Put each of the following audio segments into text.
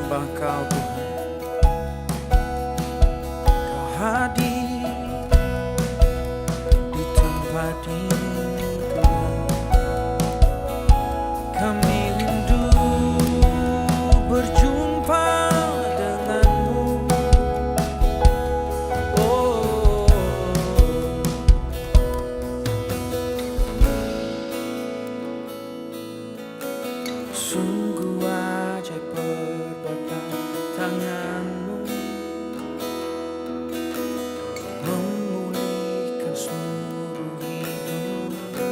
menyembah Kau Tuhan. Kau hadir di tempat ini Tuhan. Kami rindu berjumpa denganmu. Oh, sungguh ajaib perbuatan tanganmu, memulihkan seluruh hidupku.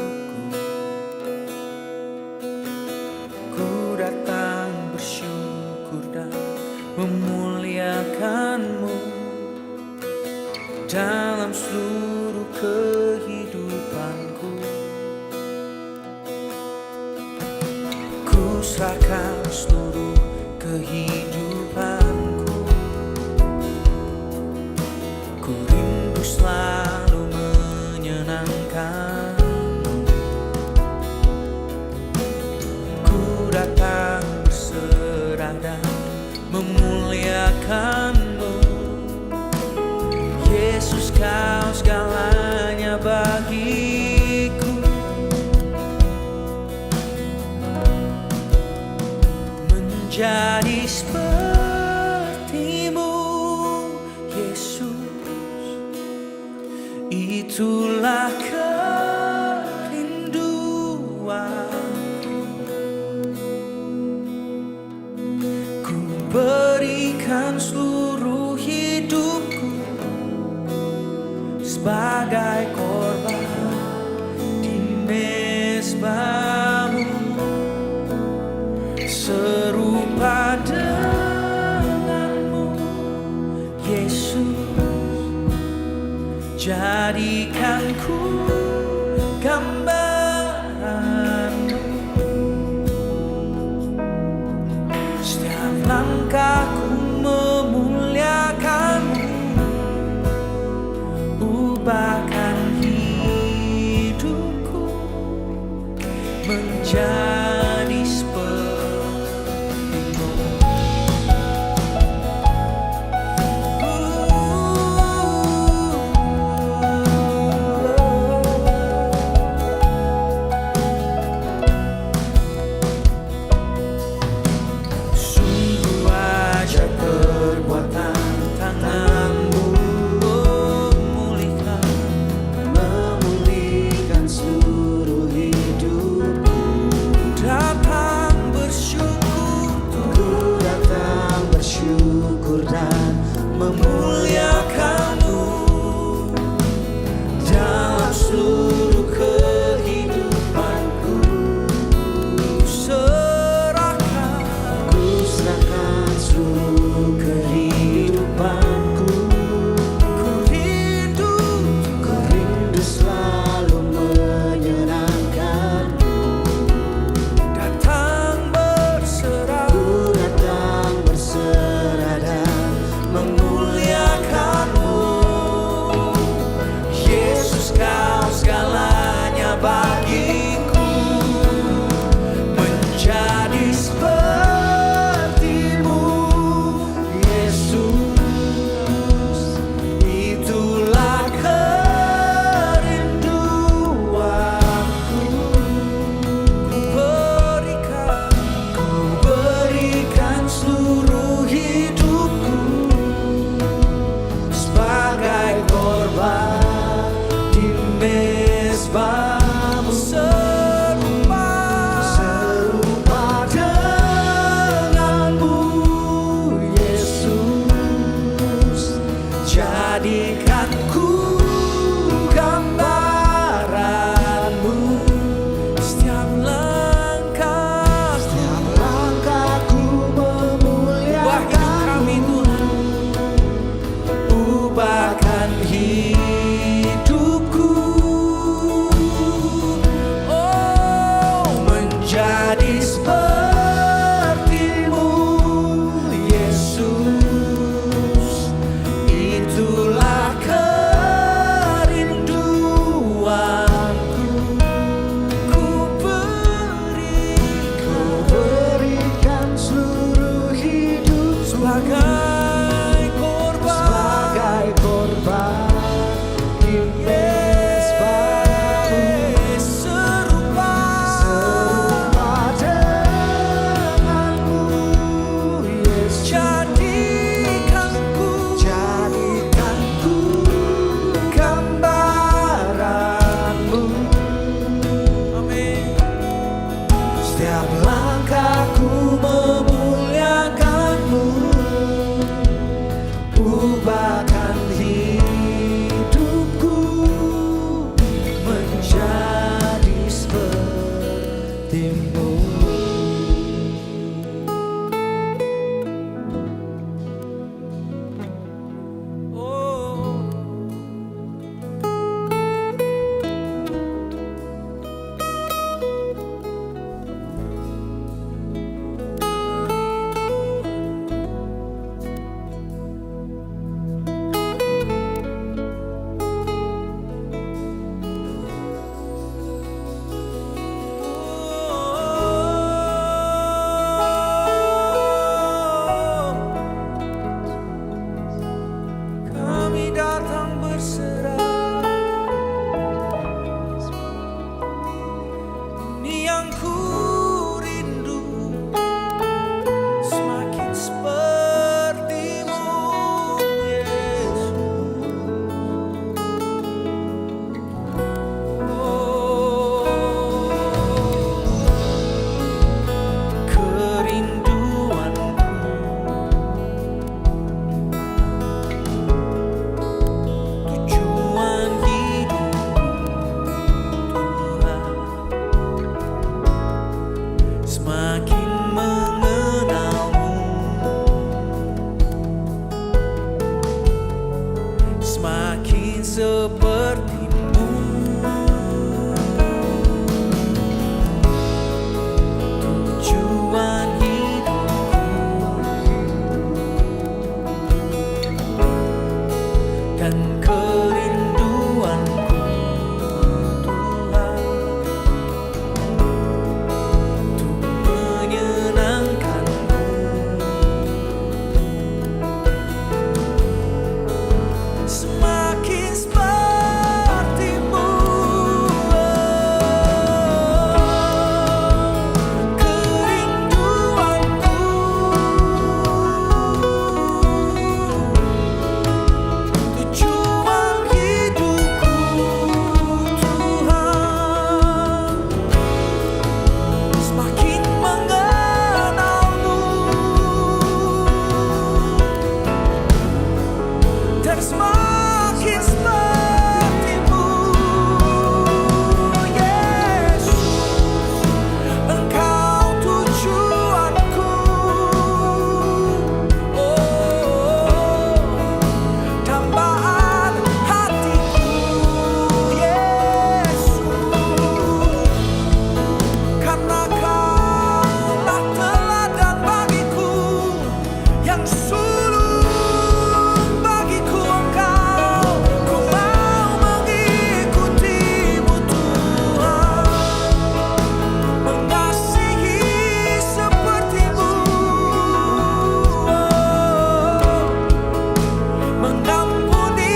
Ku datang bersyukur dan memuliakanmu dalam seluruh kehidupanku. Ku serahkan seluruh kehidupanku. Ku rindu selalu menyenangkanmu. Ku datang berserah dan memuliakanmu. Yesus, Kau segalanya bagiku. Menjadi sepertimu, Yesus, itulah kerinduanku. Ku berikan seluruh hidupku sebagai korban di mezbahmu, serupa denganmu, Yesus. Jadikan ku gambaranmu. Setiap langkahku memuliakanmu. Ubahkan hidupku menjadi seperti-Mu. Sungguh ajaib perbuatan tanganmu, memulihkan seluruh hidupku. Datang bersyukur dan memuliakanmu dalam seluruh kehidupanku. Ku serahkan seluruh kehidupanku. Ku rindu selalu menyenangkanmu. Datang berserah dan memuliakanmu. Yesus, Kau segalanya bagiku. Menjadi seperti-Mu, Yesus, itulah kerinduanku. Ku berikan seluruh hidupku sebagai korban di mezbahmu, serupa denganmu, Yesus. Jadikan ku gambaranmu. Setiap langkahku memuliakan kami Tuhan. Ubahkan hidupku, oh, menjadi seperti-Mu, Yesus. Itulah kerinduanku. Ku berikan seluruh hidup Setiap langkahku memuliakan-Mu, ubahkan hidupku menjadi seperti-Mu. Seperti-Mu, tujuan hidupku dan kerinduanku, Tuhan, untuk menyenangkan-Mu. Semakin seperti-Mu, kerinduanku, tujuan hidupku, Tuhan, semakin mengenal-Mu dan semakin seperti-Mu, Yesus. Engkau tujuanku, dambaan hatiku, Yesus. Karena Kaulah teladan bagiku, yang sulung bagiku Engkau. Ku mau mengikuti-Mu, Tuhan, mengasihi seperti-Mu, mengampuni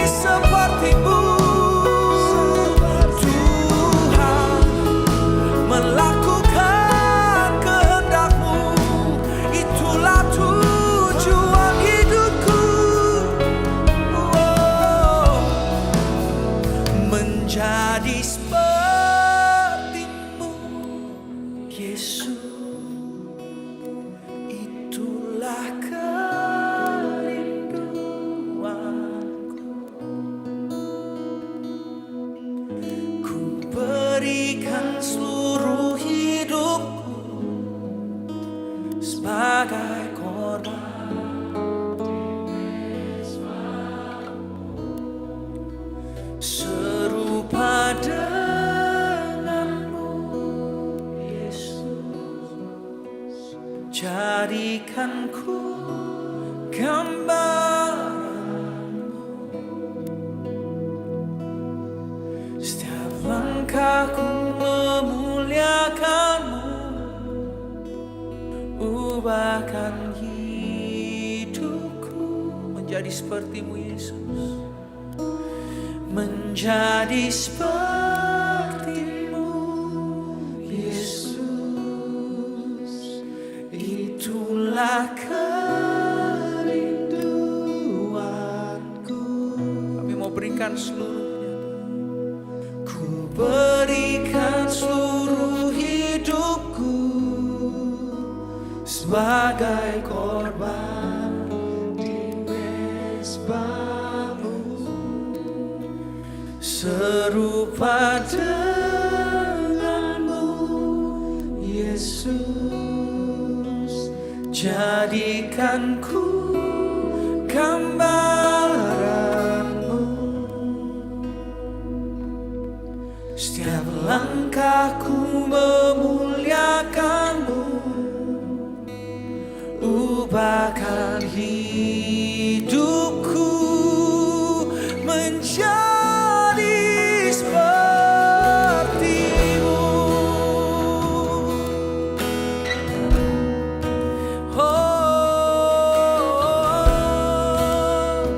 seperti-Mu, Tuhan, melakukan kehendak-Mu. Itulah tujuan hidupku, menjadi seperti-Mu, Yesus. Itulah kerinduanku. Ku berikan seluruh hidupku sebagai korban, serupa dengan-Mu, Yesus. Jadikan ku gambaran-Mu, setiap langkahku memuliakan-Mu, ubahkan hidupku menjadi seperti-Mu, Yesus. Menjadi seperti-Mu, Yesus. Itulah kerinduanku. Kami mau berikan seluruhnya. Ku berikan seluruh hidupku sebagai korban di mezbahmu, serupa denganmu Yesus. Jadikan ku gambaranmu, setiap langkahku memuliakanmu. Ubahkan hidupku menjadi seperti-Mu.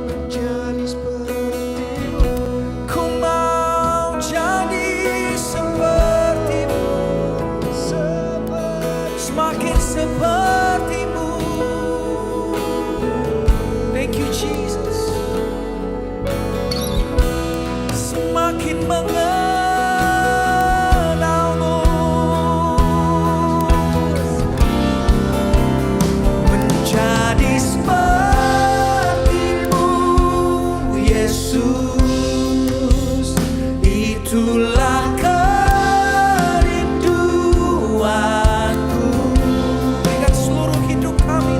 Menjadi seperti-Mu. Ku mau jadi seperti-Mu, semakin seperti-Mu. Thank you Jesus. Semakin mengenalmu, menjadi seperti-Mu Yesus. Itulah kerinduanku. Berikan seluruh hidup kami.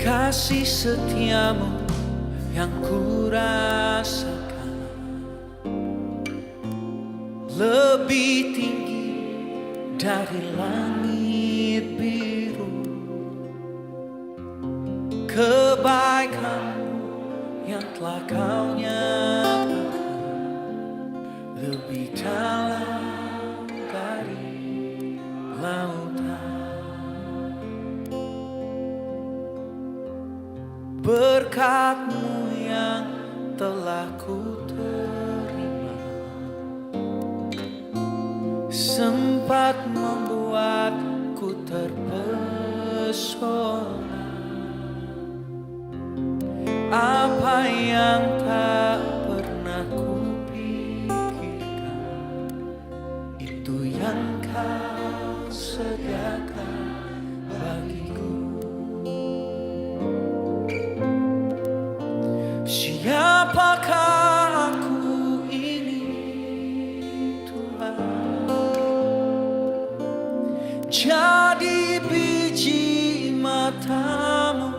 Kasih setiamu yang ku rasakan lebih tinggi dari langit biru. Kebaikanmu yang telah kau nyatakan lebih dalam dari lautan. Berkat-Mu yang telah ku terima sempat membuatku terpesona. Apa yang tak pernah ku pikirkan, itu yang Kau sediakan bagiku. Siapakah aku ini Tuhan? Jadi biji mata-Mu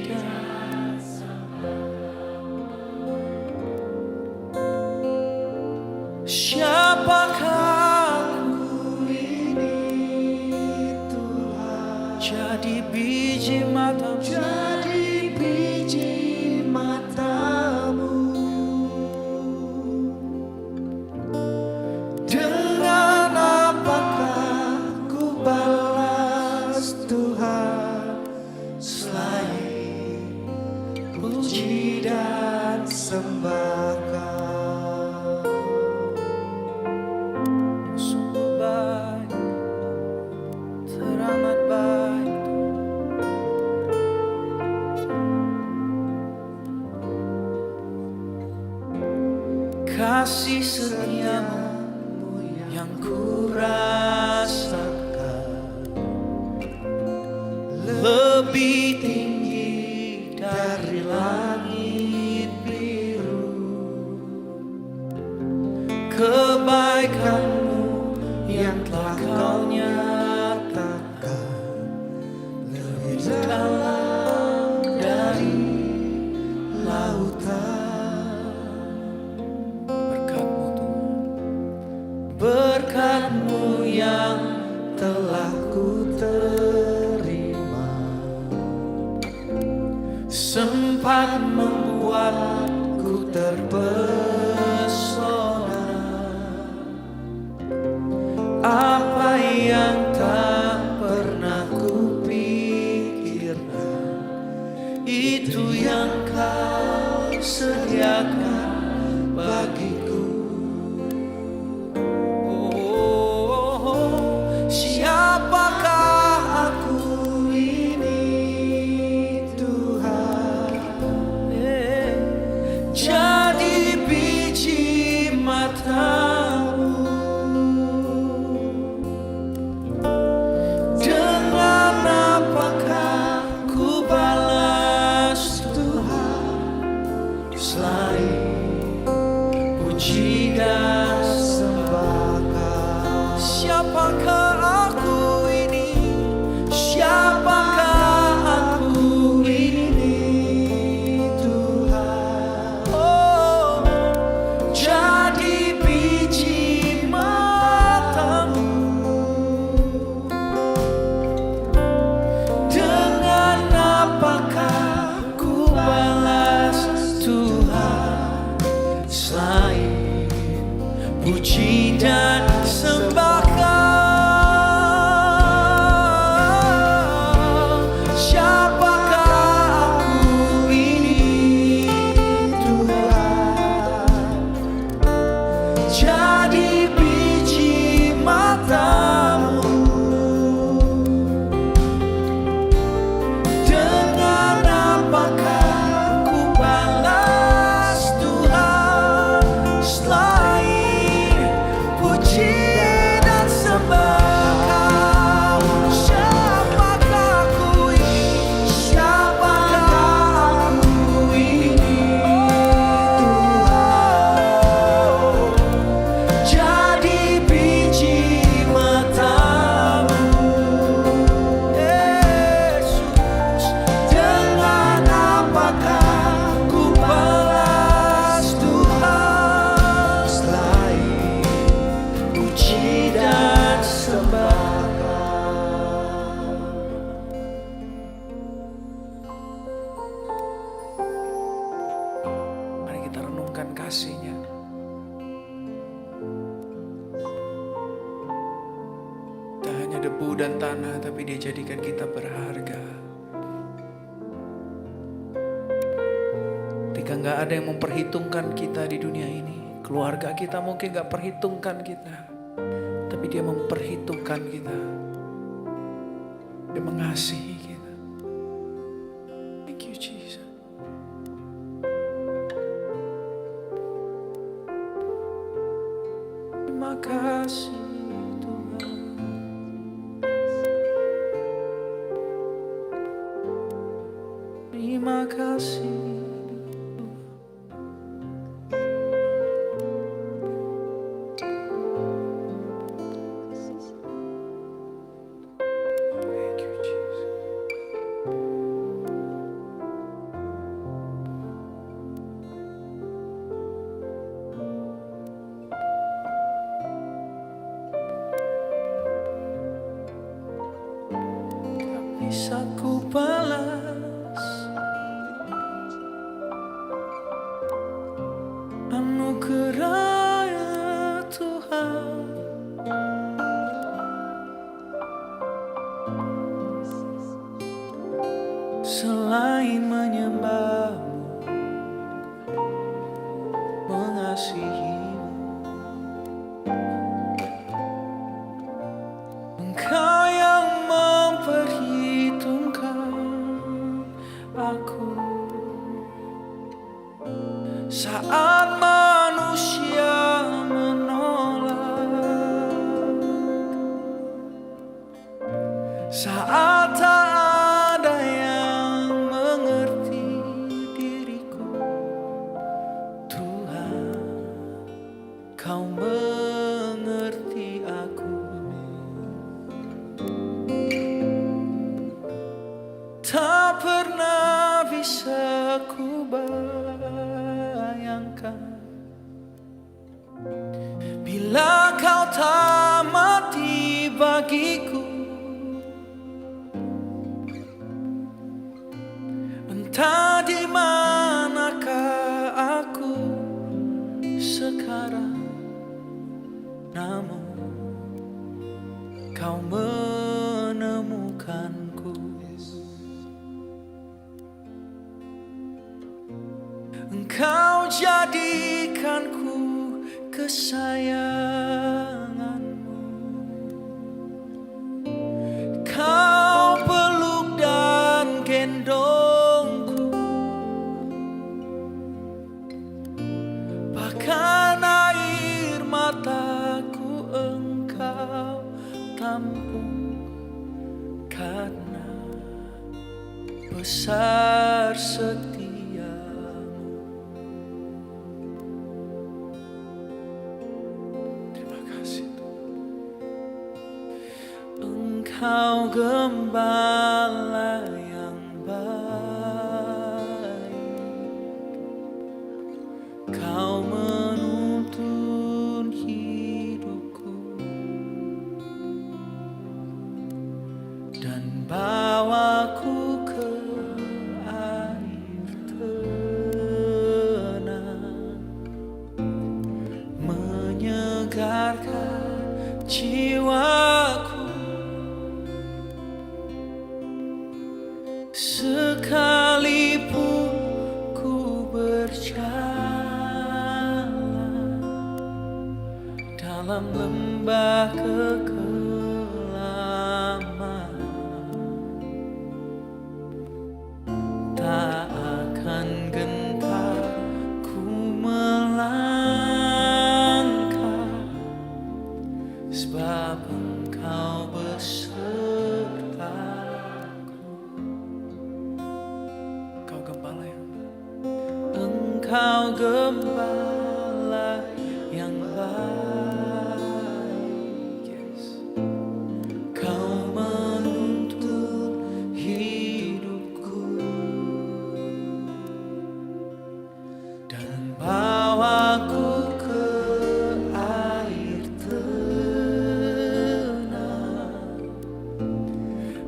dan siapakah aku ini Tuhan, jadi biji matamu, jadi biji matamu. Dengan apakah ku balas Tuhan selain puji dan sembah Kau. Sungguh baik, teramat baik kasih setiamu yang ku rasakan, lebih tinggi dari langit biru. Kebaikanmu yang telah Kau nyatakan lebih dalam dari lautan. Berkat-Mu Tuhan, berkat-Mu yang telah ku terima, sempat membuatku terpesona. Apa yang tak pernah ku pikirkan, itu yang Kau sediakan bagiku. Siapakah aku ini Tuhan, jadi biji matamu. Dengan apakah ku balas Tuhan selain puji dan sembah Kau. Siapakah aku ini? Siapakah aku ini Tuhan? Oh, jadi biji matamu. Dengan apakah ku balas Tuhan selain puji dan sembah Kau. Siapakah aku ini Tuhan, jadi biji matamu. Dengan apakah ku balas Tuhan selain puji dan sembah Kau. Siapakah aku ini? Siapakah aku ini Tuhan, jadi biji matamu. Yesus, dengan apakah ku balas Tuhan selain puji dan sembah Kau. Mari kita renungkan kasih-Nya. Tak hanya debu dan tanah, tapi Dia jadikan kita berharga. Ketika nggak ada yang memperhitungkan kita di dunia ini, keluarga kita mungkin nggak perhitungkan kita, tapi Dia memperhitungkan kita. Dia mengasihi kita. Thank you Jesus. Terima kasih Tuhan. Terima kasih. Thank you, Jesus. kerana Tuhan selain menyembahmu, mengasihimu, Engkau yang memperhitungkan aku saat manusia menolak, saat tak ada yang mengerti diriku. Tuhan, Kau mengerti aku. Tak pernah bisa ku bayangkan bila Kau tak mati bagiku. Entah di manakah aku sekarang, namun Kau menemukanku. Engkau jadikanku kesayanganmu. Kau peluk dan gendongku, bahkan air mataku Engkau tampung, karena besar setiamu. Terima kasih Tuhan. Engkau gembala yang baik, Kau menuntun hidupku dan bawaku ke air tenang, menyegarkan jiwaku. Sekalipun ku berjalan dalam lembah kekelaman, tak akan gentar ku melangkah, sebab Engkau besertaku. Engkau gembala yang Engkau gembala yang baik, yes. Kau menuntun hidupku dan bawaku ke air tenang,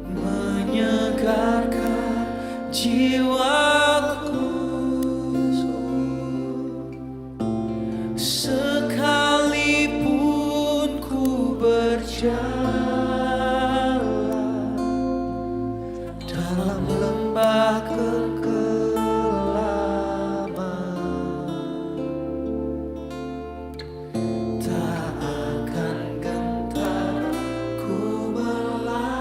menyegarkan jiwaku. Sekalipun ku berjalan dalam lembah kekelaman, tak akan gentar ku melangkah,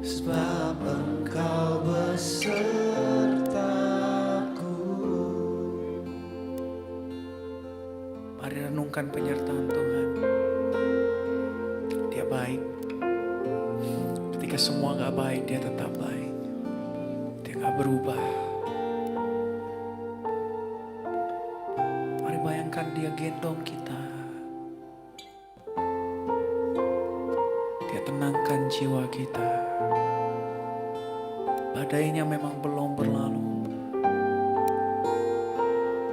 sebab Engkau besertaku. Mari renungkan penyertaan Tuhan. Dia baik. Ketika semua gak baik, Dia tetap baik. Dia gak berubah. Mari bayangkan Dia gendong kita. Dia tenangkan jiwa kita. Badainya memang belum berlalu,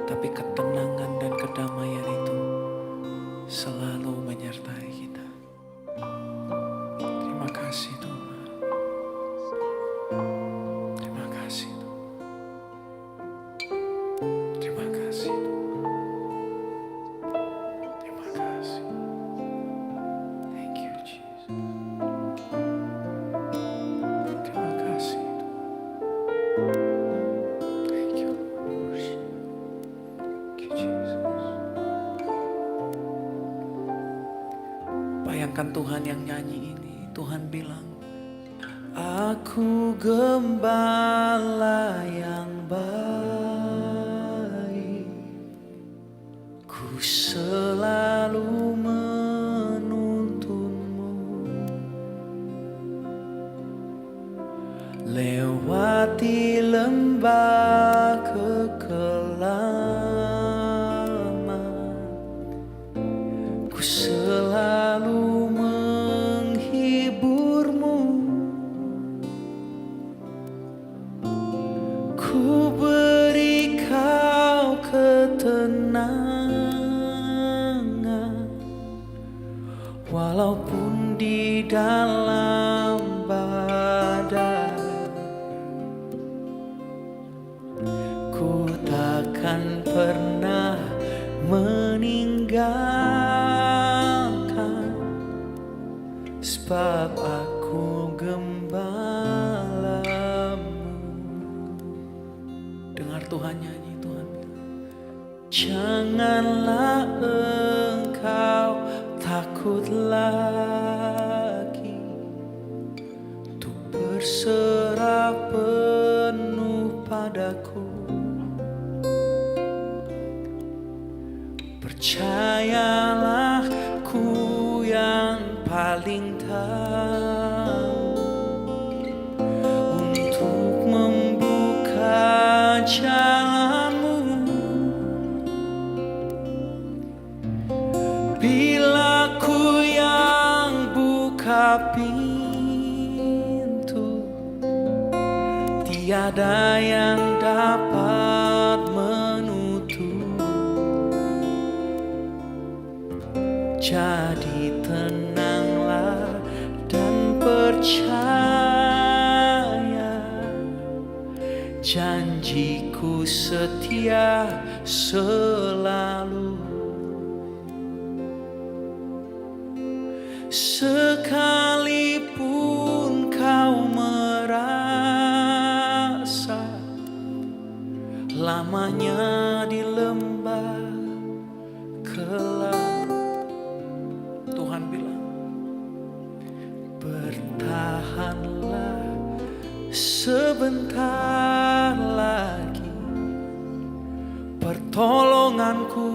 tapi ketenangan dan kedamaian itu selalu menyertai kita. Terima kasih Tuhan. Terima kasih Tuhan. dengarkan Tuhan yang nyanyi ini. Tuhan bilang, aku gembala yang baik, ku selalu menuntunmu lewati lembah kekelaman. Ku selalu menghiburmu, ku beri kau ketenangan, walaupun di dalam badai. Ku takkan pernah meninggalkan, sebab aku gembalamu. Dengar Tuhan nyanyi, Tuhan bilang, janganlah engkau takut lagi untuk berserah penuh padaku. Percayalah, ku yang paling tahu untuk membuka jalanmu. Bila ku yang buka pintu, tiada yang dapat menutup. Jadi tenanglah dan percaya, janjiku setia selalu. Sekalipun kau merasa lamanya di lembah kelam, Tuhan bilang, bertahanlah, sebentar lagi pertolonganku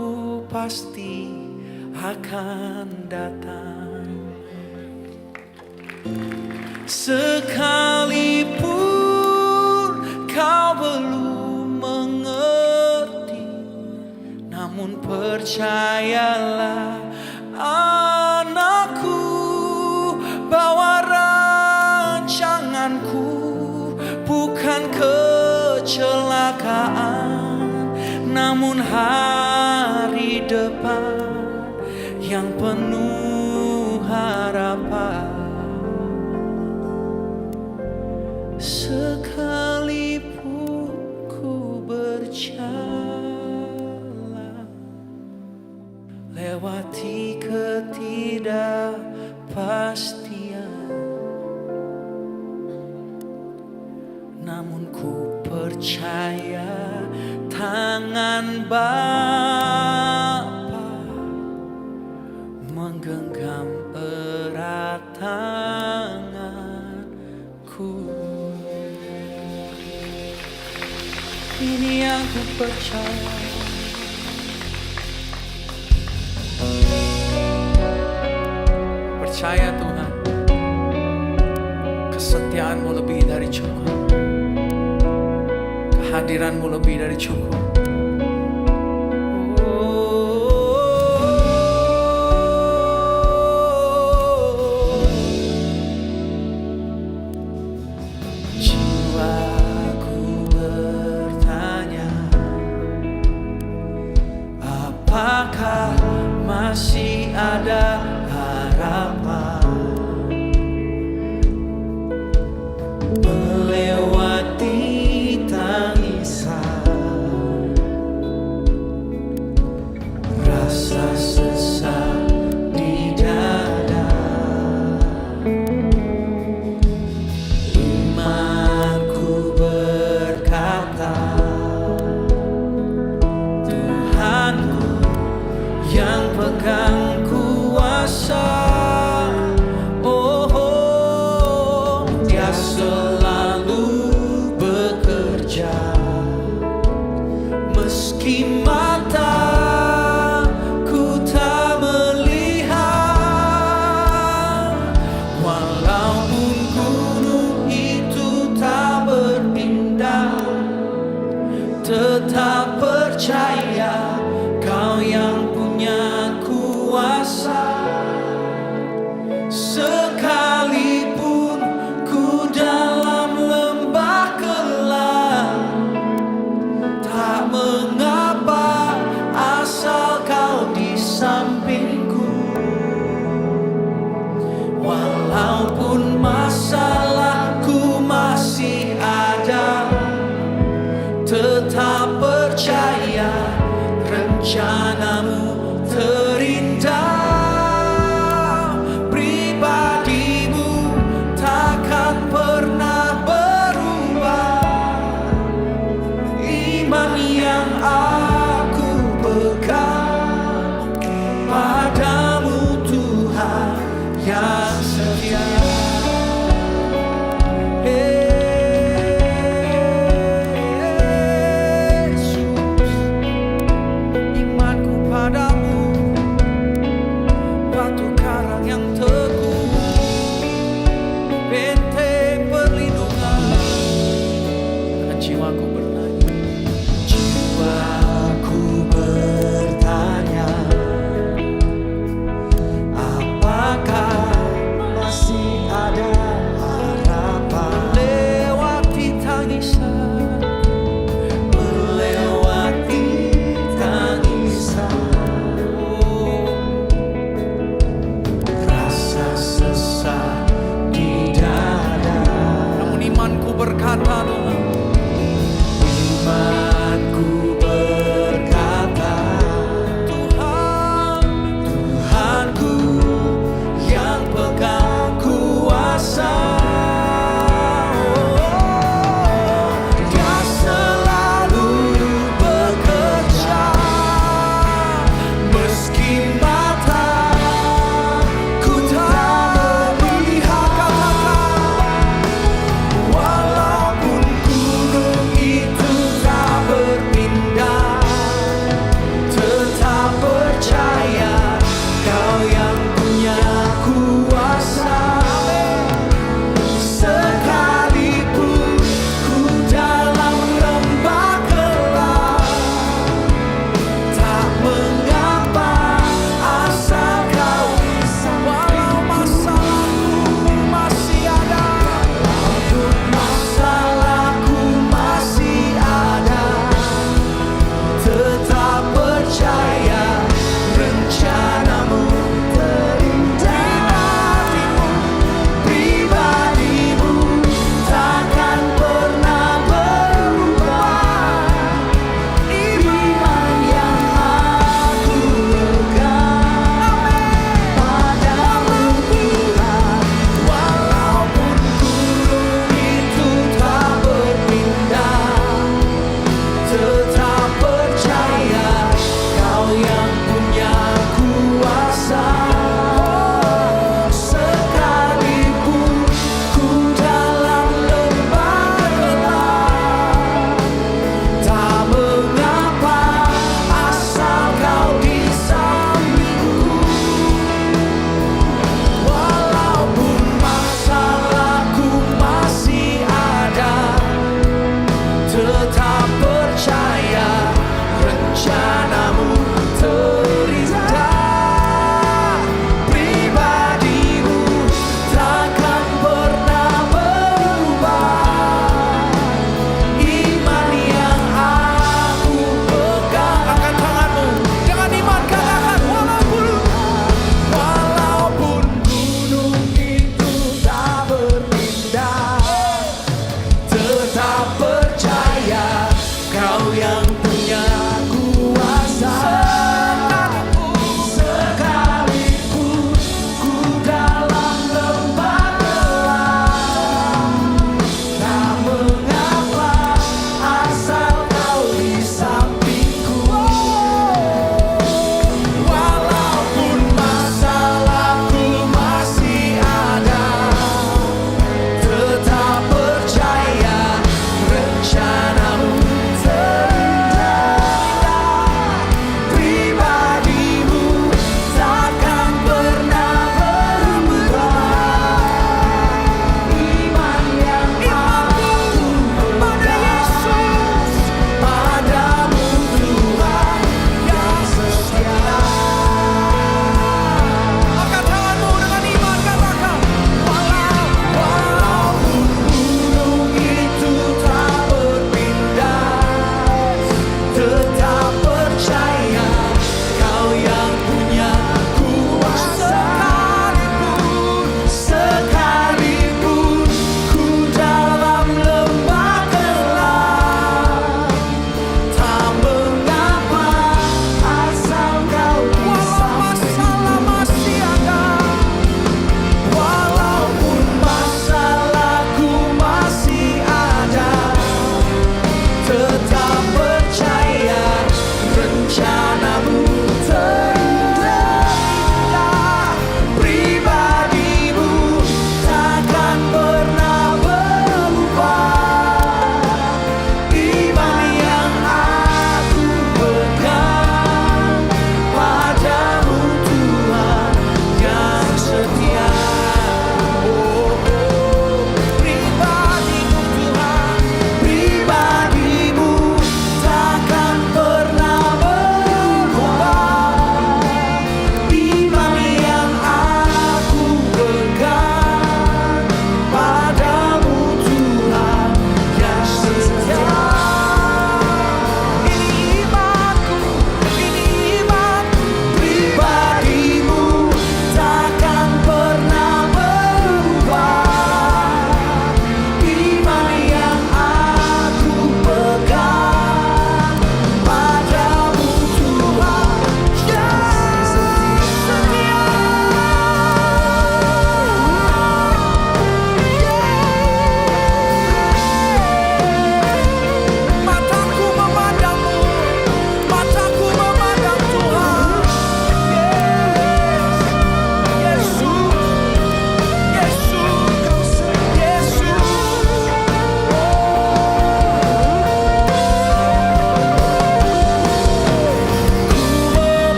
pasti akan datang. Sekalipun kau belum mengerti, namun percayalah anakku, bahwa rancanganku bukan kecelakaan, namun hari depan yang penuh harapan. Sekalipun ku berjalan lewati ketidakpastian, namun ku percaya tangan Bapa menggenggam erat tanganku. Ini yang ku percaya. Percaya Tuhan, kesetiaan-Mu lebih dari cukup, kehadiran-Mu lebih dari cukup. Apakah masih ada harapan melewati tangisan, rasa sesak di dada? Imanku berkata, Tuhanku yang pegang kuasa, tetap percaya rencanamu terindah. Pribadimu takkan pernah berubah. Iman yang aku pegang padamu Tuhan yang setia. Walaupun ku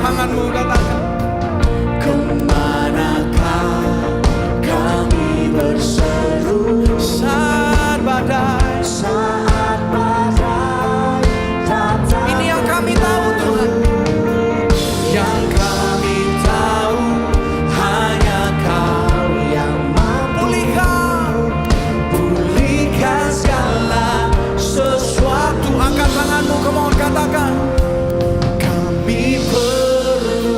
tanganmu, katakan. Kemanakah kami berseru Saat badai datang. ini yang kami tahu, Tuhan. Yang kami tahu hanya Kau yang mampu pulihkan segala sesuatu. Angkat tanganmu, come on, katakan. Kami perlu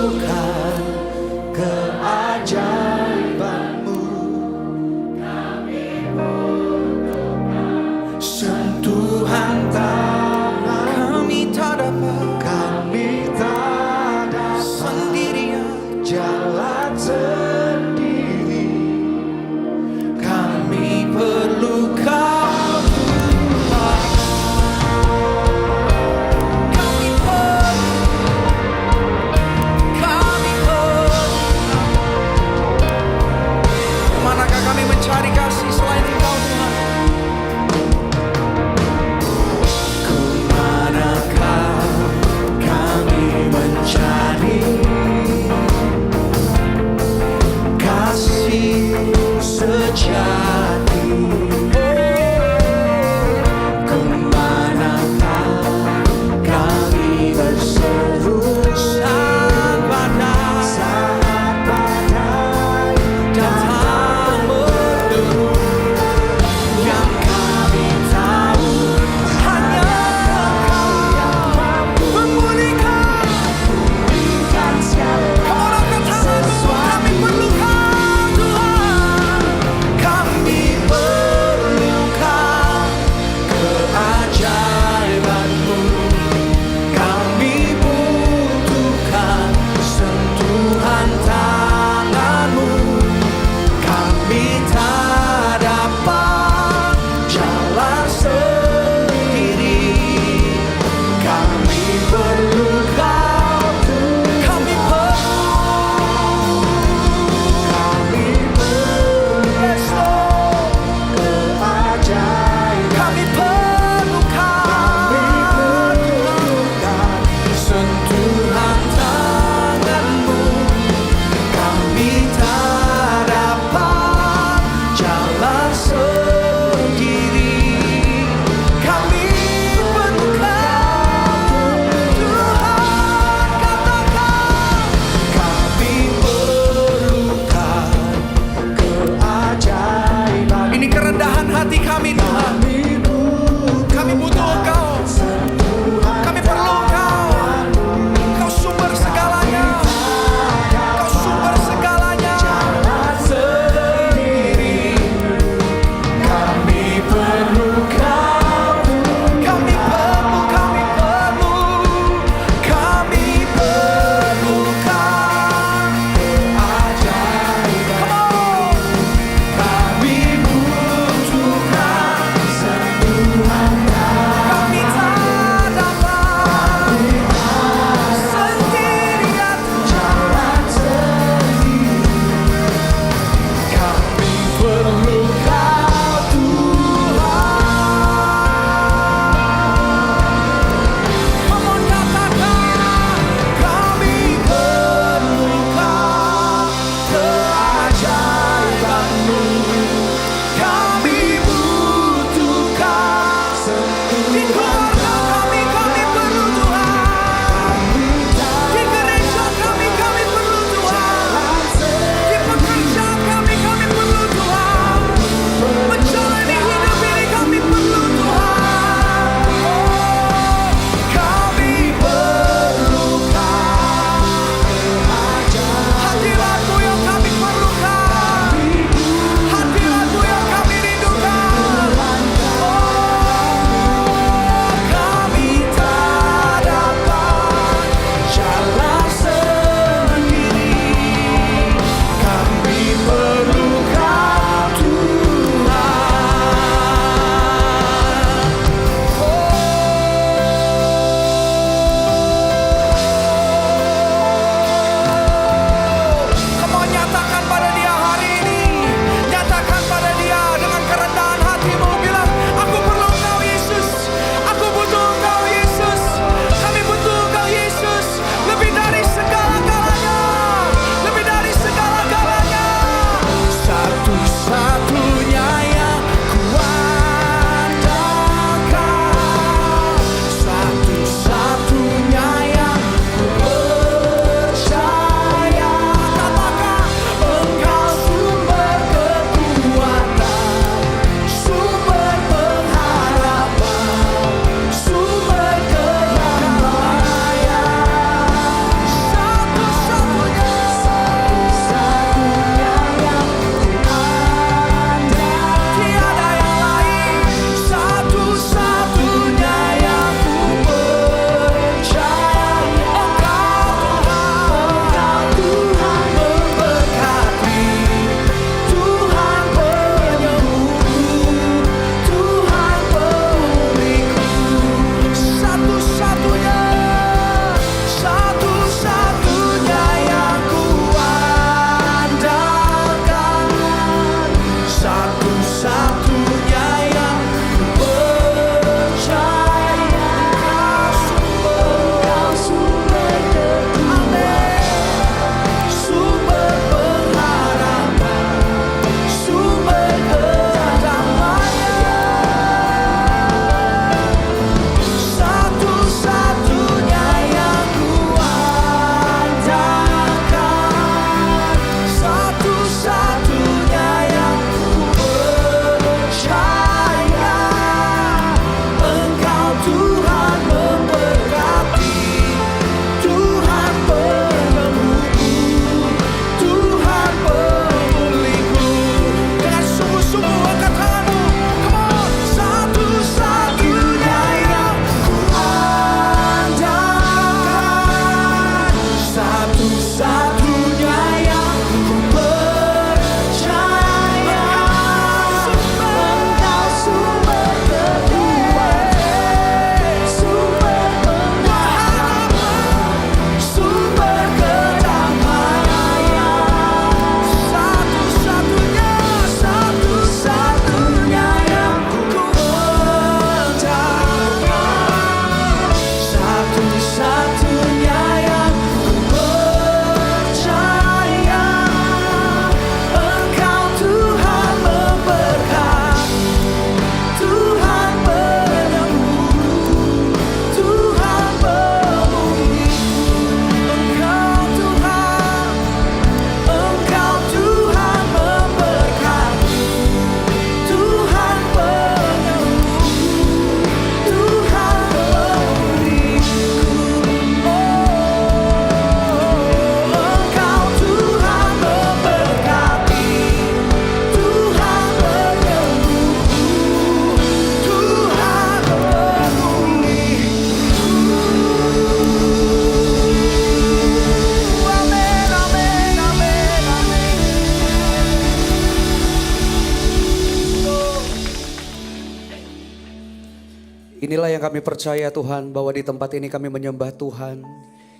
Itulah yang kami percaya Tuhan, bahwa di tempat ini kami menyembah Tuhan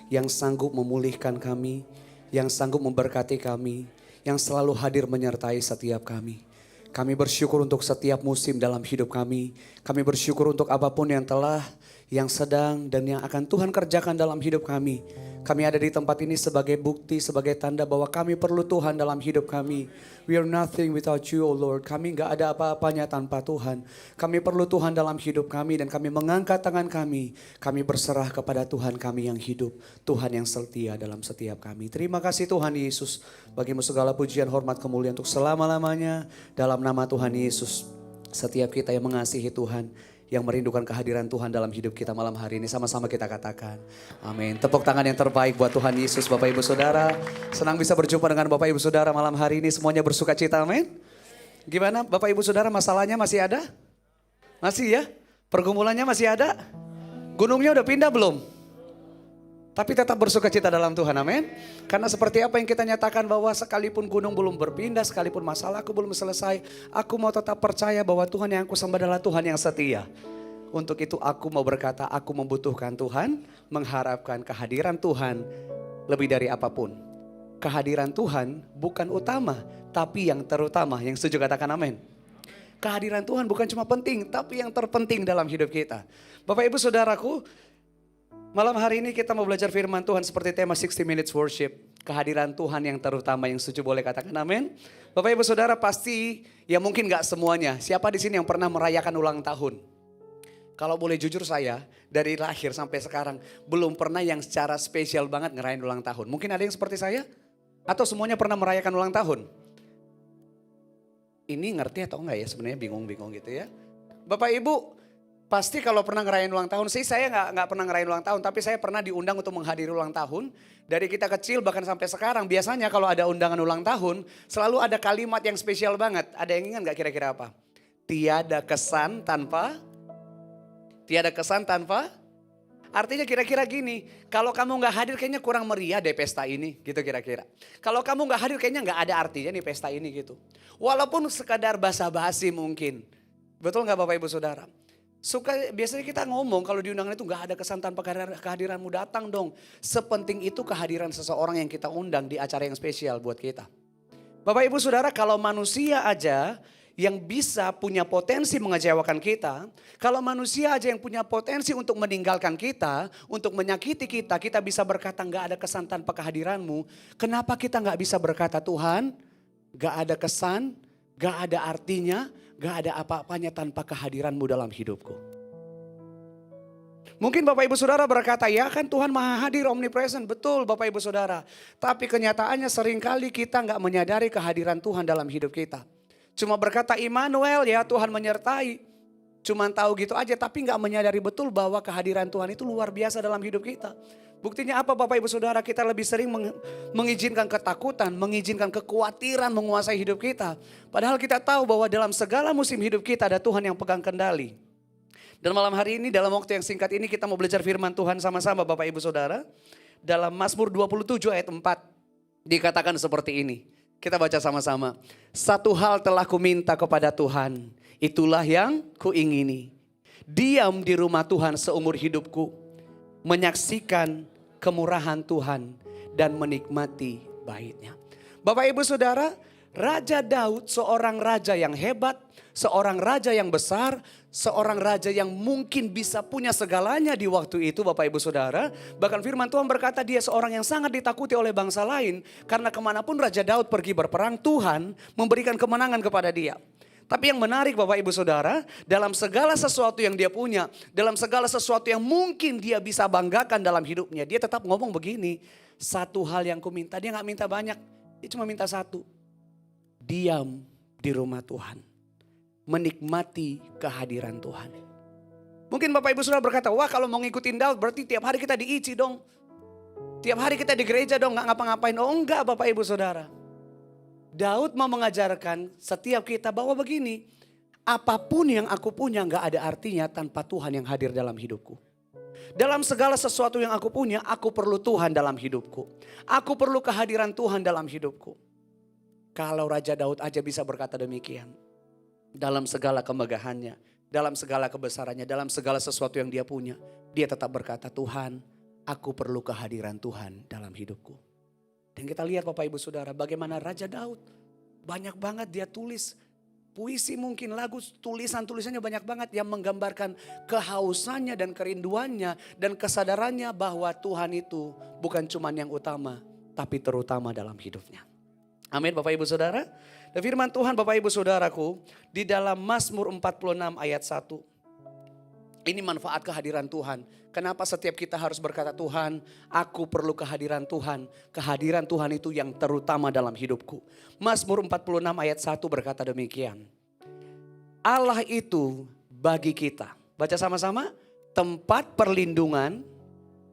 yang sanggup memulihkan kami, yang sanggup memberkati kami, yang selalu hadir menyertai setiap kami. Kami bersyukur untuk setiap musim dalam hidup kami. Kami bersyukur untuk apapun yang telah, yang sedang, dan yang akan Tuhan kerjakan dalam hidup kami. Kami ada di tempat ini sebagai bukti, sebagai tanda bahwa kami perlu Tuhan dalam hidup kami. We are nothing without you, O Lord. Kami gak ada apa-apanya tanpa Tuhan. Kami perlu Tuhan dalam hidup kami dan kami mengangkat tangan kami. Kami berserah kepada Tuhan kami yang hidup. Tuhan yang setia dalam setiap kami. Terima kasih Tuhan Yesus. Bagimu segala pujian, hormat, kemuliaan untuk selama-lamanya. Dalam nama Tuhan Yesus. Setiap kita yang mengasihi Tuhan, yang merindukan kehadiran Tuhan dalam hidup kita malam hari ini, sama-sama kita katakan amin. Tepuk tangan yang terbaik buat Tuhan Yesus. Bapak Ibu Saudara, senang bisa berjumpa dengan Bapak Ibu Saudara malam hari ini. Semuanya bersuka cita, amin. Gimana Bapak Ibu Saudara, masalahnya masih ada? Masih ya? Pergumulannya masih ada? Gunungnya udah pindah belum? Tapi tetap bersuka cita dalam Tuhan, amin. Karena seperti apa yang kita nyatakan, bahwa sekalipun gunung belum berpindah, sekalipun masalahku belum selesai, aku mau tetap percaya bahwa Tuhan yang aku sembah adalah Tuhan yang setia. Untuk itu aku mau berkata, aku membutuhkan Tuhan, mengharapkan kehadiran Tuhan lebih dari apapun. Kehadiran Tuhan bukan utama, tapi yang terutama. Yang setuju katakan amin. Kehadiran Tuhan bukan cuma penting, tapi yang terpenting dalam hidup kita. Bapak Ibu Saudaraku, malam hari ini kita mau belajar firman Tuhan seperti tema 60 Minutes Worship. Kehadiran Tuhan yang terutama. Yang setuju boleh katakan amin. Bapak Ibu Saudara, pasti ya mungkin gak semuanya. Siapa di sini yang pernah merayakan ulang tahun? Kalau boleh jujur, saya dari lahir sampai sekarang belum pernah yang secara spesial banget ngerayain ulang tahun. Mungkin ada yang seperti saya? Atau semuanya pernah merayakan ulang tahun? Ini ngerti atau enggak ya, sebenarnya bingung-bingung gitu ya. Bapak Ibu, pasti kalau pernah ngerayain ulang tahun, sih saya nggak pernah ngerayain ulang tahun, tapi saya pernah diundang untuk menghadiri ulang tahun. Dari kita kecil bahkan sampai sekarang, biasanya kalau ada undangan ulang tahun, selalu ada kalimat yang spesial banget. Ada yang ingat nggak kira-kira apa? Tiada kesan tanpa, artinya kira-kira gini, kalau kamu nggak hadir kayaknya kurang meriah deh pesta ini, gitu kira-kira. Kalau kamu nggak hadir kayaknya nggak ada artinya nih pesta ini gitu. Walaupun sekadar basa-basi mungkin, betul nggak Bapak Ibu Saudara? Biasanya kita ngomong kalau di undangan itu gak ada kesan tanpa kehadiranmu, datang dong. Sepenting itu kehadiran seseorang yang kita undang di acara yang spesial buat kita. Bapak Ibu Saudara, kalau manusia aja yang bisa punya potensi mengecewakan kita, kalau manusia aja yang punya potensi untuk meninggalkan kita, untuk menyakiti kita, kita bisa berkata gak ada kesan tanpa kehadiranmu. Kenapa kita gak bisa berkata, Tuhan gak ada kesan, gak ada artinya, gak ada apa-apanya tanpa kehadiranmu dalam hidupku. Mungkin Bapak Ibu Saudara berkata, ya kan Tuhan maha hadir, omnipresent. Betul Bapak Ibu Saudara. Tapi kenyataannya seringkali kita gak menyadari kehadiran Tuhan dalam hidup kita. Cuma berkata Immanuel, ya Tuhan menyertai. Cuma tahu gitu aja, tapi gak menyadari betul bahwa kehadiran Tuhan itu luar biasa dalam hidup kita. Buktinya apa Bapak Ibu Saudara? Kita lebih sering mengizinkan ketakutan, mengizinkan kekhawatiran menguasai hidup kita. Padahal kita tahu bahwa dalam segala musim hidup kita ada Tuhan yang pegang kendali. Dan malam hari ini dalam waktu yang singkat ini kita mau belajar firman Tuhan sama-sama Bapak Ibu Saudara. Dalam Mazmur 27 ayat 4 dikatakan seperti ini. Kita baca sama-sama. Satu hal telah kuminta kepada Tuhan, itulah yang kuingini. Diam di rumah Tuhan seumur hidupku, menyaksikan kemurahan Tuhan dan menikmati baitnya. Bapak Ibu Saudara, Raja Daud seorang raja yang hebat, seorang raja yang besar, seorang raja yang mungkin bisa punya segalanya di waktu itu Bapak Ibu Saudara. Bahkan firman Tuhan berkata dia seorang yang sangat ditakuti oleh bangsa lain. Karena kemanapun Raja Daud pergi berperang, Tuhan memberikan kemenangan kepada dia. Tapi yang menarik Bapak Ibu Saudara, dalam segala sesuatu yang dia punya, dalam segala sesuatu yang mungkin dia bisa banggakan dalam hidupnya, dia tetap ngomong begini, satu hal yang kuminta, dia gak minta banyak, dia cuma minta satu. Diam di rumah Tuhan, menikmati kehadiran Tuhan. Mungkin Bapak Ibu Saudara berkata, wah kalau mau ngikutin Daud berarti tiap hari kita diici dong. Tiap hari kita di gereja dong, gak ngapa-ngapain. Oh enggak Bapak Ibu Saudara. Daud mau mengajarkan setiap kita bahwa begini, apapun yang aku punya gak ada artinya tanpa Tuhan yang hadir dalam hidupku. Dalam segala sesuatu yang aku punya, aku perlu Tuhan dalam hidupku. Aku perlu kehadiran Tuhan dalam hidupku. Kalau Raja Daud aja bisa berkata demikian, dalam segala kemegahannya, dalam segala kebesarannya, dalam segala sesuatu yang dia punya, dia tetap berkata, Tuhan, aku perlu kehadiran Tuhan dalam hidupku. Dan kita lihat Bapak Ibu Saudara, bagaimana Raja Daud, banyak banget dia tulis puisi, mungkin lagu, tulisannya banyak banget yang menggambarkan kehausannya dan kerinduannya dan kesadarannya bahwa Tuhan itu bukan cuma yang utama, tapi terutama dalam hidupnya. Amin Bapak Ibu Saudara. Dan firman Tuhan Bapak Ibu Saudaraku di dalam Mazmur 46 ayat 1. Ini manfaat kehadiran Tuhan. Kenapa setiap kita harus berkata, Tuhan, aku perlu kehadiran Tuhan. Kehadiran Tuhan itu yang terutama dalam hidupku. Mazmur 46 ayat 1 berkata demikian. Allah itu bagi kita, baca sama-sama, tempat perlindungan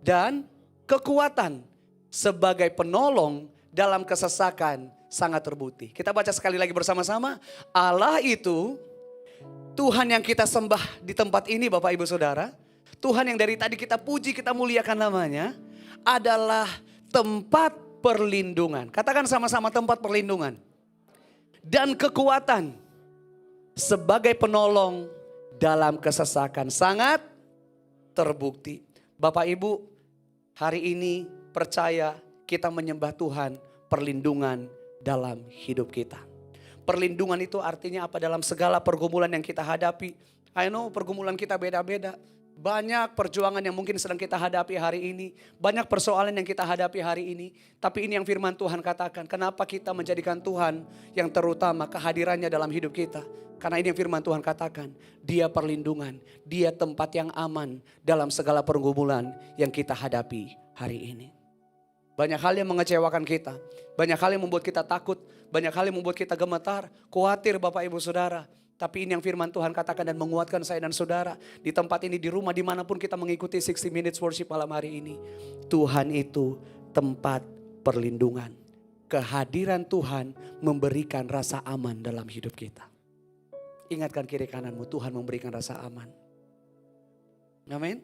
dan kekuatan sebagai penolong dalam kesesakan sangat terbukti. Kita baca sekali lagi bersama-sama. Allah itu Tuhan yang kita sembah di tempat ini Bapak Ibu Saudara. Tuhan yang dari tadi kita puji, kita muliakan namanya. Adalah tempat perlindungan. Katakan sama-sama, tempat perlindungan. Dan kekuatan sebagai penolong dalam kesesakan sangat terbukti. Bapak Ibu, hari ini percaya kita menyembah Tuhan, perlindungan dalam hidup kita. Perlindungan itu artinya apa? Dalam segala pergumulan yang kita hadapi. I know pergumulan kita beda-beda. Banyak perjuangan yang mungkin sedang kita hadapi hari ini. Banyak persoalan yang kita hadapi hari ini. Tapi ini yang firman Tuhan katakan. Kenapa kita menjadikan Tuhan yang terutama, kehadirannya dalam hidup kita? Karena ini yang firman Tuhan katakan. Dia perlindungan. Dia tempat yang aman dalam segala pergumulan yang kita hadapi hari ini. Banyak hal yang mengecewakan kita. Banyak hal yang membuat kita takut. Banyak hal yang membuat kita gemetar. Khawatir Bapak Ibu Saudara. Tapi ini yang firman Tuhan katakan dan menguatkan saya dan saudara. Di tempat ini, di rumah, dimanapun kita mengikuti 60 Minutes Worship malam hari ini. Tuhan itu tempat perlindungan. Kehadiran Tuhan memberikan rasa aman dalam hidup kita. Ingatkan kiri kananmu, Tuhan memberikan rasa aman. Amin.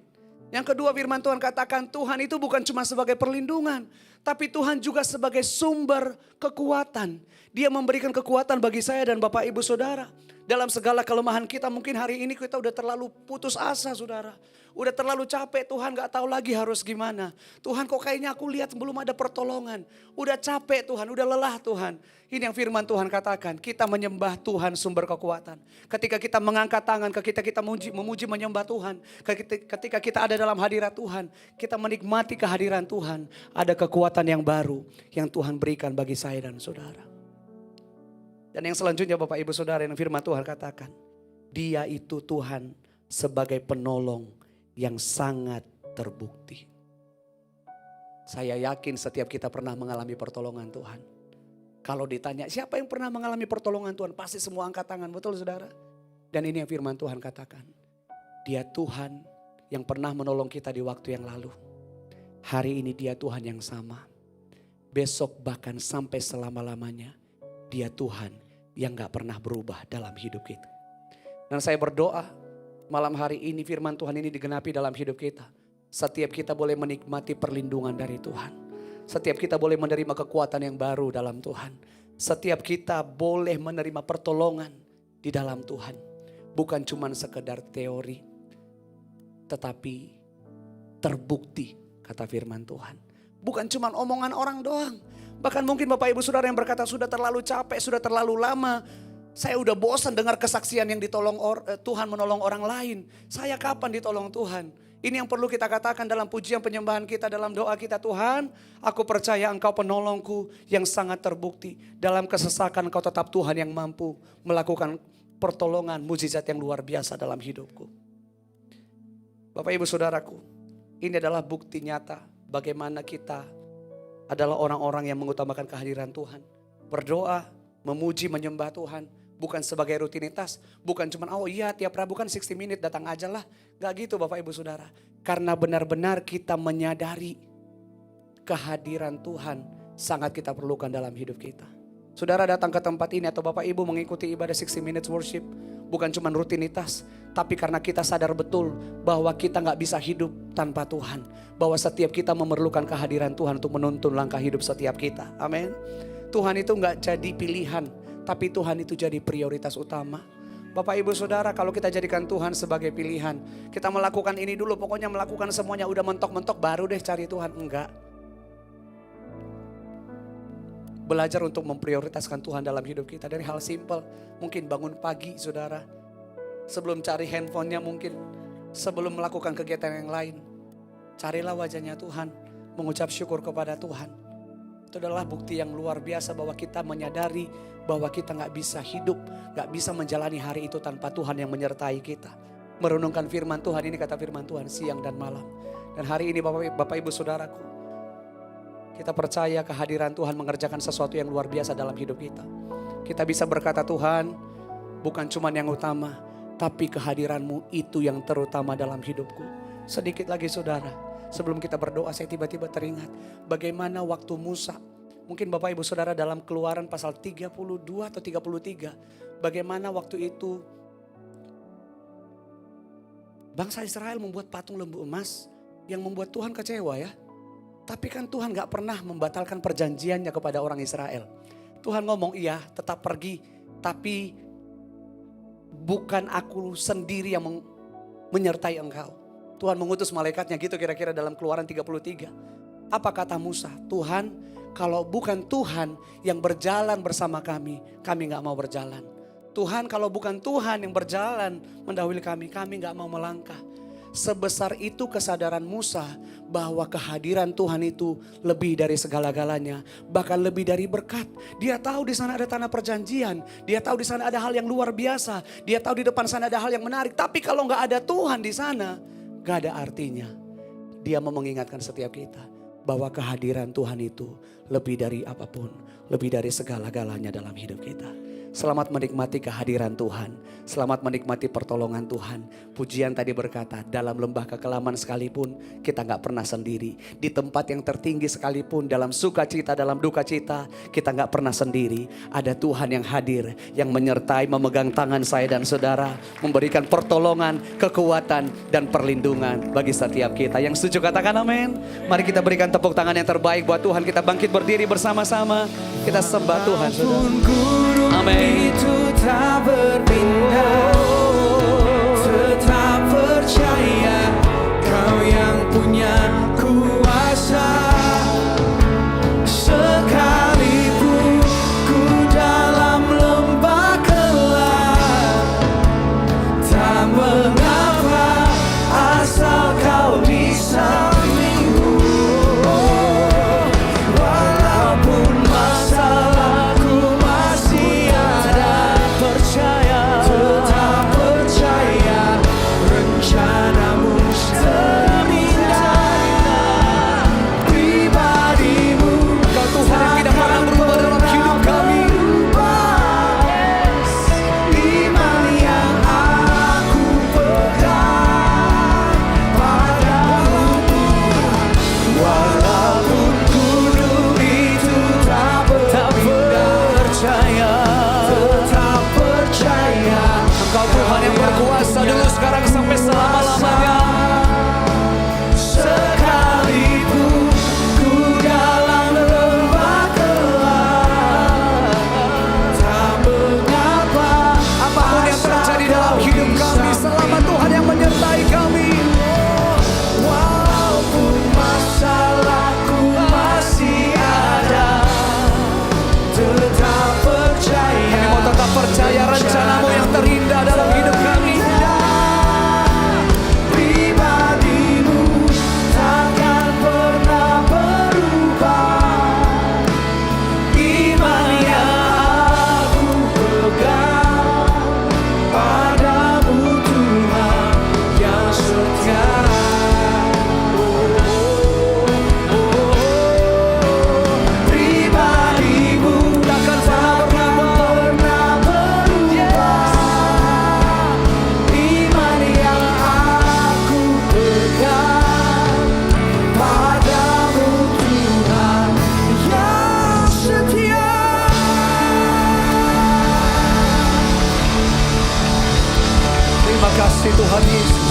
Yang kedua firman Tuhan katakan Tuhan itu bukan cuma sebagai perlindungan. Tapi Tuhan juga sebagai sumber kekuatan. Dia memberikan kekuatan bagi saya dan Bapak Ibu Saudara. Dalam segala kelemahan kita, mungkin hari ini kita udah terlalu putus asa saudara. Udah terlalu capek, Tuhan gak tahu lagi harus gimana. Tuhan kok kayaknya aku lihat belum ada pertolongan. Udah capek Tuhan, udah lelah Tuhan. Ini yang firman Tuhan katakan, kita menyembah Tuhan sumber kekuatan. Ketika kita mengangkat tangan, ketika kita memuji menyembah Tuhan. Ketika kita ada dalam hadirat Tuhan, kita menikmati kehadiran Tuhan. Ada kekuatan yang baru yang Tuhan berikan bagi saya dan saudara. Dan yang selanjutnya Bapak Ibu Saudara yang firman Tuhan katakan. Dia itu Tuhan sebagai penolong yang sangat terbukti. Saya yakin setiap kita pernah mengalami pertolongan Tuhan. Kalau ditanya siapa yang pernah mengalami pertolongan Tuhan? Pasti semua angkat tangan, betul saudara? Dan ini yang firman Tuhan katakan. Dia Tuhan yang pernah menolong kita di waktu yang lalu. Hari ini dia Tuhan yang sama. Besok bahkan sampai selama-lamanya. Dia Tuhan yang gak pernah berubah dalam hidup kita. Dan saya berdoa malam hari ini firman Tuhan ini digenapi dalam hidup kita. Setiap kita boleh menikmati perlindungan dari Tuhan. Setiap kita boleh menerima kekuatan yang baru dalam Tuhan. Setiap kita boleh menerima pertolongan di dalam Tuhan. Bukan cuma sekedar teori. Tetapi terbukti kata firman Tuhan. Bukan cuma omongan orang doang. Bahkan mungkin Bapak Ibu Saudara yang berkata sudah terlalu capek, sudah terlalu lama. Saya udah bosan dengar kesaksian yang ditolong Tuhan menolong orang lain. Saya kapan ditolong Tuhan? Ini yang perlu kita katakan dalam pujian penyembahan kita, dalam doa kita. Tuhan, aku percaya Engkau penolongku yang sangat terbukti. Dalam kesesakan Engkau tetap Tuhan yang mampu melakukan pertolongan mujizat yang luar biasa dalam hidupku. Bapak Ibu Saudaraku, ini adalah bukti nyata bagaimana kita adalah orang-orang yang mengutamakan kehadiran Tuhan. Berdoa, memuji, menyembah Tuhan. Bukan sebagai rutinitas. Bukan cuma oh iya tiap Rabu kan 60 menit datang aja lah. Gak gitu Bapak Ibu Saudara. Karena benar-benar kita menyadari kehadiran Tuhan sangat kita perlukan dalam hidup kita. Saudara datang ke tempat ini atau Bapak Ibu mengikuti ibadah 60 minutes worship. Bukan cuma rutinitas. Tapi karena kita sadar betul bahwa kita gak bisa hidup tanpa Tuhan. Bahwa setiap kita memerlukan kehadiran Tuhan untuk menuntun langkah hidup setiap kita. Amin. Tuhan itu gak jadi pilihan. Tapi Tuhan itu jadi prioritas utama. Bapak Ibu Saudara, kalau kita jadikan Tuhan sebagai pilihan, kita melakukan ini dulu, pokoknya melakukan semuanya udah mentok-mentok baru deh cari Tuhan. Enggak. Belajar untuk memprioritaskan Tuhan dalam hidup kita dari hal simpel. Mungkin bangun pagi saudara, sebelum cari handphonenya mungkin, sebelum melakukan kegiatan yang lain, carilah wajahnya Tuhan, mengucap syukur kepada Tuhan. Itu adalah bukti yang luar biasa bahwa kita menyadari bahwa kita gak bisa hidup, gak bisa menjalani hari itu tanpa Tuhan yang menyertai kita. Merenungkan firman Tuhan, ini kata firman Tuhan siang dan malam. Dan hari ini Bapak Ibu Saudaraku, kita percaya kehadiran Tuhan mengerjakan sesuatu yang luar biasa dalam hidup kita. Kita bisa berkata, Tuhan bukan cuma yang utama, tapi kehadiran-Mu itu yang terutama dalam hidupku. Sedikit lagi saudara, sebelum kita berdoa saya tiba-tiba teringat bagaimana waktu Musa. Mungkin Bapak Ibu Saudara dalam Keluaran pasal 32 atau 33. Bagaimana waktu itu bangsa Israel membuat patung lembu emas yang membuat Tuhan kecewa ya. Tapi kan Tuhan gak pernah membatalkan perjanjiannya kepada orang Israel. Tuhan ngomong iya tetap pergi, tapi bukan aku sendiri yang menyertai engkau. Tuhan mengutus malaikatnya gitu kira-kira dalam Keluaran 33. Apa kata Musa? Tuhan, kalau bukan Tuhan yang berjalan bersama kami gak mau berjalan. Tuhan, kalau bukan Tuhan yang berjalan mendahului kami gak mau melangkah. Sebesar itu kesadaran Musa bahwa kehadiran Tuhan itu lebih dari segala-galanya, bahkan lebih dari berkat. Dia tahu di sana ada tanah perjanjian, dia tahu di sana ada hal yang luar biasa, dia tahu di depan sana ada hal yang menarik. Tapi kalau nggak ada Tuhan di sana, nggak ada artinya. Dia mau mengingatkan setiap kita bahwa kehadiran Tuhan itu lebih dari apapun, lebih dari segala-galanya dalam hidup kita. Selamat menikmati kehadiran Tuhan. Selamat menikmati pertolongan Tuhan. Pujian tadi berkata, dalam lembah kekelaman sekalipun kita gak pernah sendiri. Di tempat yang tertinggi sekalipun, dalam sukacita, dalam duka cita, kita gak pernah sendiri. Ada Tuhan yang hadir, yang menyertai, memegang tangan saya dan saudara, memberikan pertolongan, kekuatan, dan perlindungan bagi setiap kita. Yang setuju katakan amin. Mari kita berikan tepuk tangan yang terbaik buat Tuhan. Kita bangkit berdiri bersama-sama. Kita sembah Tuhan, saudara. Amin. Itu tak berpindah, tetap percaya Kau yang punya kuasa. Sekalipun ku dalam lembah gelap, tak mengapa asal Kau di sampingku. Walaupun masalahku masih ada, tetap percaya rencanamu terindah. Pribadimu Kau Tuhan yang tidak pernah berubah dalam hidup kami. iman yang aku pegang padamu. Walaupun gunung itu tak percaya, tetap percaya Engkau Tuhan yang berkuasa dulu, sekarang, sampai selama-lamanya. Sekalipun ku dalam lembah gelap, tak mengapa Apapun yang terjadi dalam hidup kami, selama Tuhan yang menyertai kami. Walaupun masalahku masih ada, tetap percaya. Kami mau tetap percaya rencana-Mu yang terindah dalam hidup kami. Pribadimu takkan pernah berubah. Iman yang aku pegang padamu, Tuhan yang setia. Pribadimu takkan pernah berubah. Iman yang aku pegang padamu, Tuhan yang setia. Terima kasih Tuhan Yesus.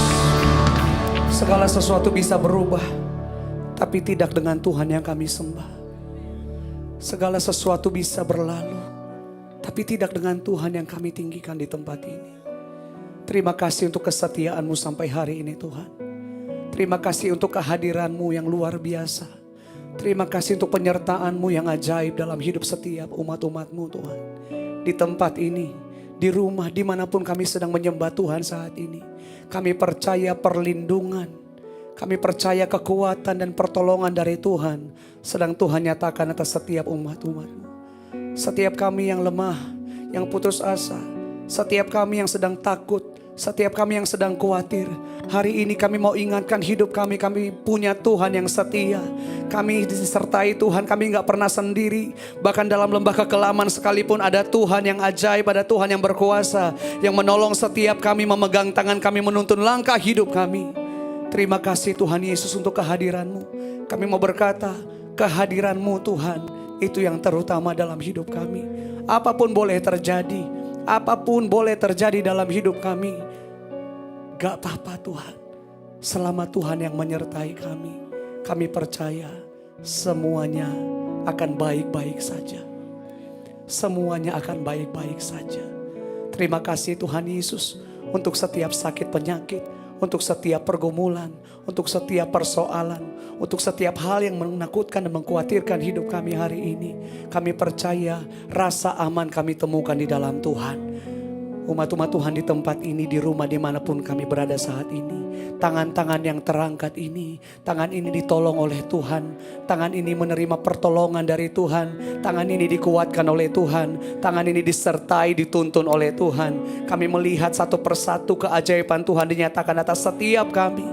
Segala sesuatu bisa berubah, tapi tidak dengan Tuhan yang kami sembah. Segala sesuatu bisa berlalu, tapi tidak dengan Tuhan yang kami tinggikan di tempat ini. Terima kasih untuk kesetiaan-Mu sampai hari ini Tuhan. Terima kasih untuk kehadiran-Mu yang luar biasa. Terima kasih untuk penyertaan-Mu yang ajaib dalam hidup setiap umat-umat-Mu Tuhan. Di tempat ini, di rumah, dimanapun kami sedang menyembah Tuhan saat ini. Kami percaya perlindungan, kami percaya kekuatan dan pertolongan dari Tuhan sedang Tuhan nyatakan atas setiap umat-umat-Mu. Setiap kami yang lemah, yang putus asa, setiap kami yang sedang takut, setiap kami yang sedang khawatir, hari ini kami mau ingatkan hidup kami punya Tuhan yang setia. Kami disertai Tuhan, kami gak pernah sendiri. Bahkan dalam lembah kekelaman sekalipun ada Tuhan yang ajaib, ada Tuhan yang berkuasa, yang menolong setiap kami, memegang tangan kami, menuntun langkah hidup kami. Terima kasih Tuhan Yesus untuk kehadiran-Mu. Kami mau berkata, kehadiran-Mu Tuhan, itu yang terutama dalam hidup kami. Apapun boleh terjadi, apapun boleh terjadi dalam hidup kami, gak apa-apa Tuhan. Selama Tuhan yang menyertai kami percaya semuanya akan baik-baik saja. Semuanya akan baik-baik saja. Terima kasih Tuhan Yesus untuk setiap sakit penyakit, untuk setiap pergumulan, untuk setiap persoalan, untuk setiap hal yang menakutkan dan mengkhawatirkan hidup kami hari ini. Kami percaya rasa aman kami temukan di dalam Tuhan. Umat-umat Tuhan di tempat ini, di rumah dimanapun kami berada saat ini. Tangan-tangan yang terangkat ini, tangan ini ditolong oleh Tuhan. Tangan ini menerima pertolongan dari Tuhan. Tangan ini dikuatkan oleh Tuhan. Tangan ini disertai, dituntun oleh Tuhan. Kami melihat satu persatu keajaiban Tuhan dinyatakan atas setiap kami.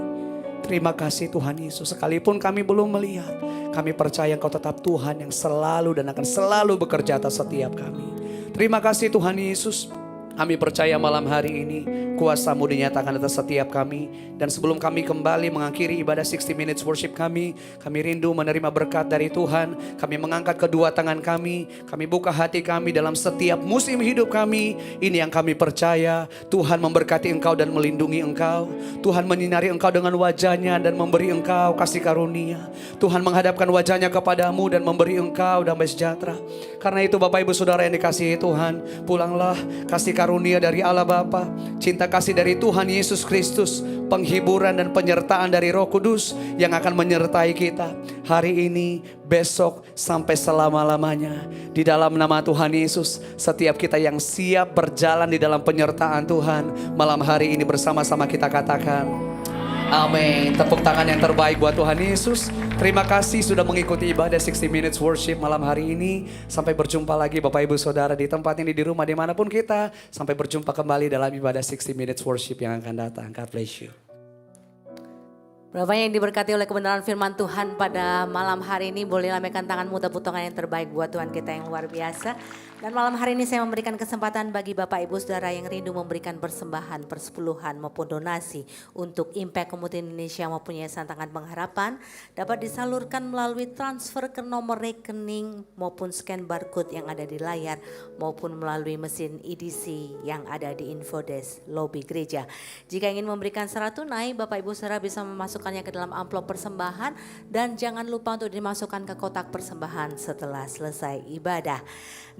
Terima kasih Tuhan Yesus. Sekalipun kami belum melihat, kami percaya Engkau tetap Tuhan yang selalu dan akan selalu bekerja atas setiap kami. Terima kasih Tuhan Yesus. Kami percaya malam hari ini kuasa-Mu dinyatakan atas setiap kami. Dan sebelum kami kembali mengakhiri ibadah 60 minutes worship kami rindu menerima berkat dari Tuhan. Kami mengangkat kedua tangan kami buka hati kami dalam setiap musim hidup kami. Ini yang kami percaya, Tuhan memberkati engkau dan melindungi engkau. Tuhan menyinari engkau dengan wajahnya dan memberi engkau kasih karunia. Tuhan menghadapkan wajahnya kepadamu dan memberi engkau damai sejahtera. Karena itu Bapak Ibu Saudara yang dikasihi Tuhan, pulanglah, kasih karunia dari Allah Bapa, cinta kasih dari Tuhan Yesus Kristus, penghiburan dan penyertaan dari Roh Kudus yang akan menyertai kita hari ini, besok, sampai selama-lamanya. Di dalam nama Tuhan Yesus, setiap kita yang siap berjalan di dalam penyertaan Tuhan, malam hari ini bersama-sama kita katakan amin. Tepuk tangan yang terbaik buat Tuhan Yesus. Terima kasih sudah mengikuti ibadah 60 minutes worship malam hari ini. Sampai berjumpa lagi Bapak Ibu Saudara di tempat ini, di rumah, dimanapun kita. Sampai berjumpa kembali dalam ibadah 60 minutes worship yang akan datang. God bless you. Berapa yang diberkati oleh kebenaran firman Tuhan pada malam hari ini, boleh lambaikan tanganmu, tepuk tangan yang terbaik buat Tuhan kita yang luar biasa. Dan malam hari ini saya memberikan kesempatan bagi Bapak Ibu Saudara yang rindu memberikan persembahan, persepuluhan maupun donasi untuk Impact Community Indonesia maupun Yayasan Tangan Pengharapan dapat disalurkan melalui transfer ke nomor rekening maupun scan barcode yang ada di layar maupun melalui mesin EDC yang ada di infodesk lobi gereja. Jika ingin memberikan secara tunai, Bapak Ibu Saudara bisa memasukkannya ke dalam amplop persembahan dan jangan lupa untuk dimasukkan ke kotak persembahan setelah selesai ibadah.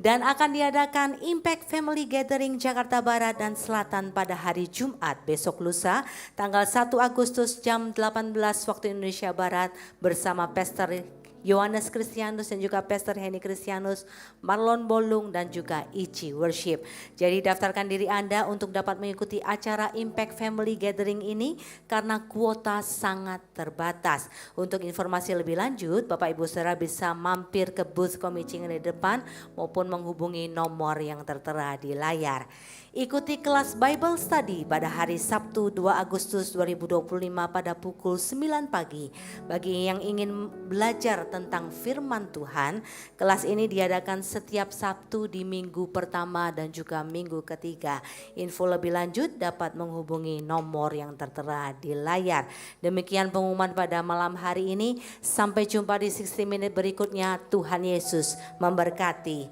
Dan akan diadakan Impact Family Gathering Jakarta Barat dan Selatan pada hari Jumat besok lusa tanggal 1 Agustus jam 18 waktu Indonesia Barat bersama Pastor Yohanes Kristianus dan juga Pastor Henny Kristianus, Marlon Bolung dan juga Ichi Worship. Jadi daftarkan diri Anda untuk dapat mengikuti acara Impact Family Gathering ini karena kuota sangat terbatas. Untuk informasi lebih lanjut, Bapak Ibu Saudara bisa mampir ke booth Komicing di depan maupun menghubungi nomor yang tertera di layar. Ikuti kelas Bible Study pada hari Sabtu 2 Agustus 2025 pada pukul 9 pagi. Bagi yang ingin belajar tentang firman Tuhan, kelas ini diadakan setiap Sabtu di minggu pertama dan juga minggu ketiga. Info lebih lanjut dapat menghubungi nomor yang tertera di layar. Demikian pengumuman pada malam hari ini. Sampai jumpa di 60 menit berikutnya. Tuhan Yesus memberkati.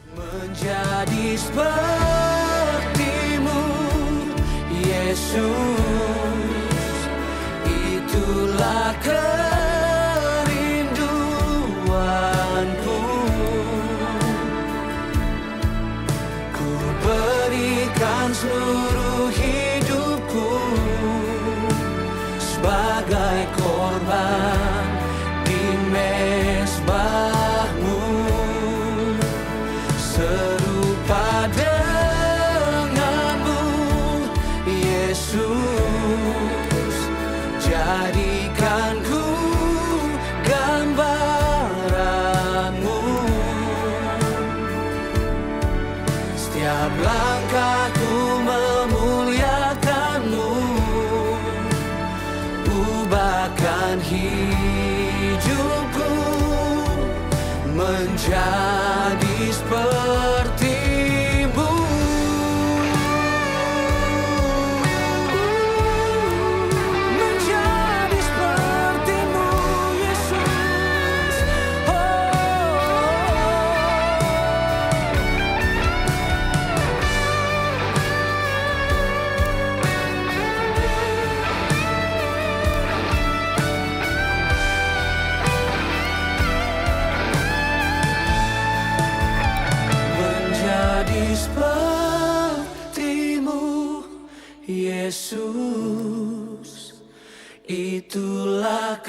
Menjadi sepertimu, Yesus, itulah kerinduanku. Ku berikan seluruh hidup menjadi seperti-Mu. Menjadi seperti-Mu, Yesus. Menjadi seperti-Mu, Yesus. Itulah